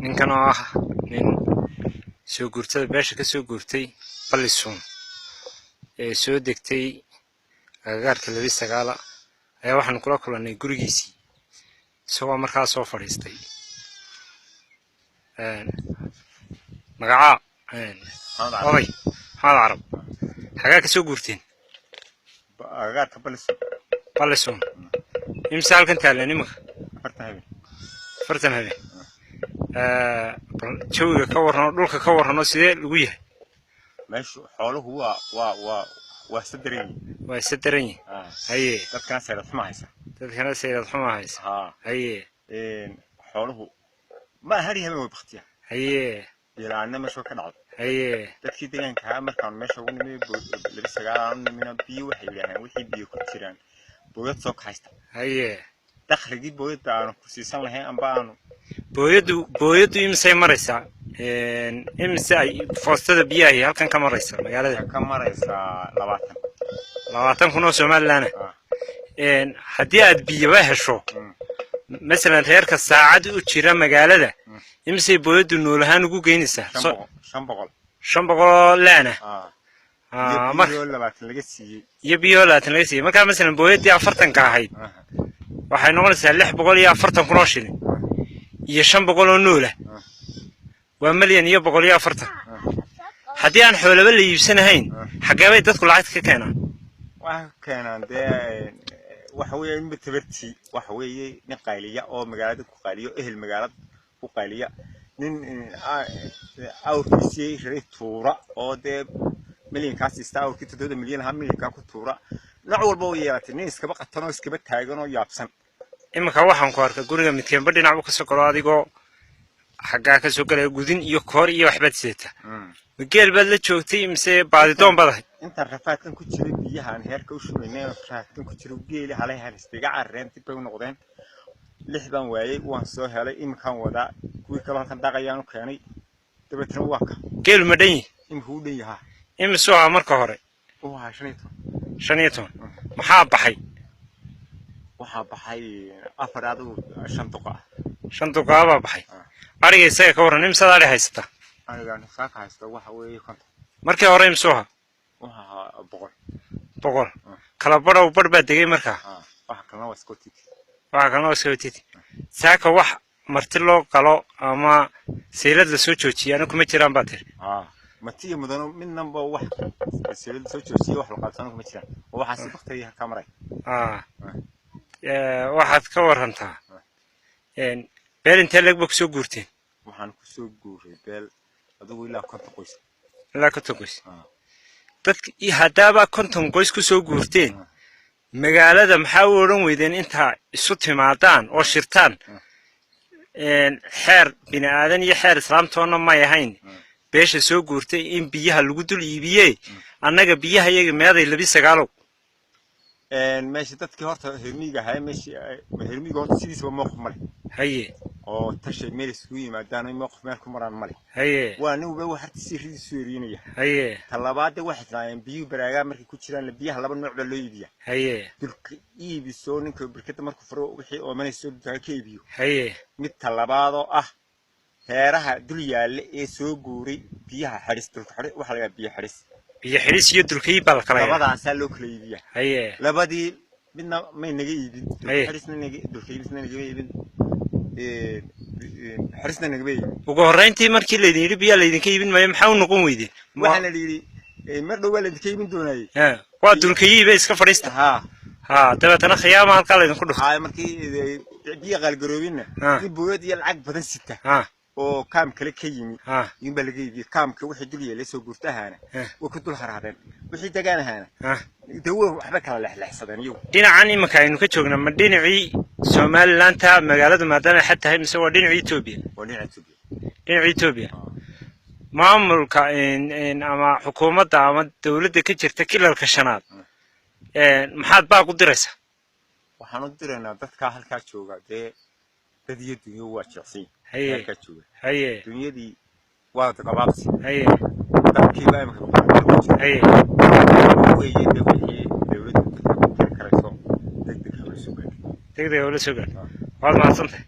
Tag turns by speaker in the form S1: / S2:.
S1: nin kan oo ah nin soo guurtada beesha ka soo guurtay Ballisuun ee soo degtay agagaarka 29 ayaa waxaan kula kulanay gurigiisii isagoo markaas soo fadhiistay magaca oday hal arab xagaa ka soo guurteen
S2: agagaarka
S1: Ballisuun imsa halkan taalan imika fartan habeen jawiga ka warrano dhulka ka warrano sidee lagu yahay
S2: meeshu xooluhu waa
S1: sadaran haye
S2: dadkana seyrad xuma haysa
S1: haye
S2: xooluhu ma hari habeen way baqtiya
S1: haye
S2: ilaana meesha ka dhacdo
S1: haye
S2: dadkii deegaanka markaan meesha ugu nimid 29 nimina biyo waxay yiraahdeen wixii biyo ku jiraan booyad soo kaxaysta
S1: haye
S2: dakhligii booyada aan ku siisan lahayn amba aanu
S1: booyadu imsay maraysa imsay foostada biyaha halkan ka maraysa magaalada
S2: ka maraysa
S1: 20 kun oo Soomaaliland haddii aad biyo hesho مثلا reerka saacad u jira magaalada imsay booyadu noolahaan ugu geynaysaa 500 laana
S2: biyo 20 laga siiyay
S1: iyo biyo 20 laga siiyay marka مثلا booyadii 40 ka ahayd waxay noqonaysaa 640 kun oo shilin iyo 500 oo noola waa milyan iyo 140 haddii aan xoolaba la iibsanahayn xagee bay dadku lacag ka keenaan
S2: waxa keenaan waxa weeye in tabartii waxa weeye nin qayliya oo magaalada ku qayliyo ehel magaalada ku qayliya nin awrkiisii shiray tuura oo milyankaas istaa awrkii 7 milyan ha milyanka ku tuura nooc walba oo yeelatay nin iskaba qatan oo iskaba taagan oo yaabsan
S1: imika waxaan ku arkay guriga midkeenba dhinac u ka soo galo adigoo xaggaa ka soo galay gudin iyo koor iyo waxbaad seeta migeel baad la joogtay imse baadidoon badahay
S2: inta rafaadkan ku jiray biyahan heerka u shubaynay rafaadkan ku jiray geeli halay halistiga carreen dib u noqdeen lixdan waayay waan soo helay imkaan wada kuwi kale halkan daaqayaan u keenay dabeetana waa ka
S1: geel ma dhan
S2: imku dhan yahay
S1: imsoo marka hore
S2: waa
S1: 15 maxaa baxay
S2: waxa baxay afaraad oo 5 duqa
S1: 5 duqa baa baxay ariga isaga ka waran imsada ari haysata
S2: aniga saaka haysta waxa weeye konta
S1: markii hore imsoo
S2: waxa boqol
S1: kala badhow badh baa degay markaa
S2: waxa kalena waa
S1: iskootid saaka wax marti loo qalo ama seelad la soo joojiyo anigu kuma jiraan baa tiri
S2: matiya mudano midnaba wax seelad soo joojiyo wax la qabsan kuma jiraan waxa si waqtiga ka maray
S1: waxaad ka warantaa beel intee leeg baa ku soo guurteen
S2: waxaan ku soo guuray beel adigu ilaa 50 qoys dadka hadaba 50 qoys ku soo guurteen magaalada maxaa u oran weydeen inta isu timaadaan oo shirtaan xeer bini aadan iyo xeer islaamtoona ma yahayn beesha soo guurtay in biyaha lagu dul iibiyay annaga biyaha iyaga meeday 29 meesha dadkii horta hermiga hay meesha hermiga horta sidiisba ma qof male
S1: haye
S2: oo tashay meel isku yimaadaan ma qof meel ku maraan male
S1: haye
S2: waa nin waxa sirriis soorinaya
S1: haye
S2: talabaad waxay taayeen biyo baraaga markay ku jiraan biyaha laba nooc loo iibiya
S1: haye
S2: dulka iibiso ninka barkada markuu furo wixii oo manayso dadka ka iibiyo
S1: haye
S2: mid talabaad oo ah heeraha dul yaale ee soo guuray biyaha xariis dulka xariis waxa laga biyo xariis
S1: iyo dulkii bal kala
S2: labadaas loo kala iibiya
S1: haye
S2: labadii midna may naga iibin xariisna naga dulkiisna naga iibin xariisna naga iibin
S1: ugu horeyntii markii la yiri biyo la idinka iibin maayo maxaa u noqon weydeen
S2: waxa la yiri mar dhow la idinka iibin doonay
S1: waa dulkii bay iska fadhiista dabeetana khiyaama halka la idinku dhufto
S2: markii biyo qalgaroobina in booyad iyo lacag badan sita oo kaam kale ka yimi in ba laga iibiyo kaamka wixii dul yeelay soo guurtahaana oo ku dul haraadeen wixii tagaanahaana dawo waxba kala leexleexsadeen iyagu
S1: dhinacan imika aynu ka joogna ma dhinacii Soomaaliland magaalada maadaama xataa hay mise waa dhinacii Itoobiya maamulka ama xukuumadda ama dawladda ka jirta kilalka shanaad maxaad baa ku diraysaa
S2: waxaan u diraynaa dadka halka jooga dadii dunyo waa jecsin halka jooga dunyadii waa qabaabsi dadkii baa imika weeye wixii dawladda ka karayso degdeg hawlo soo gaar
S1: waad mahadsantahay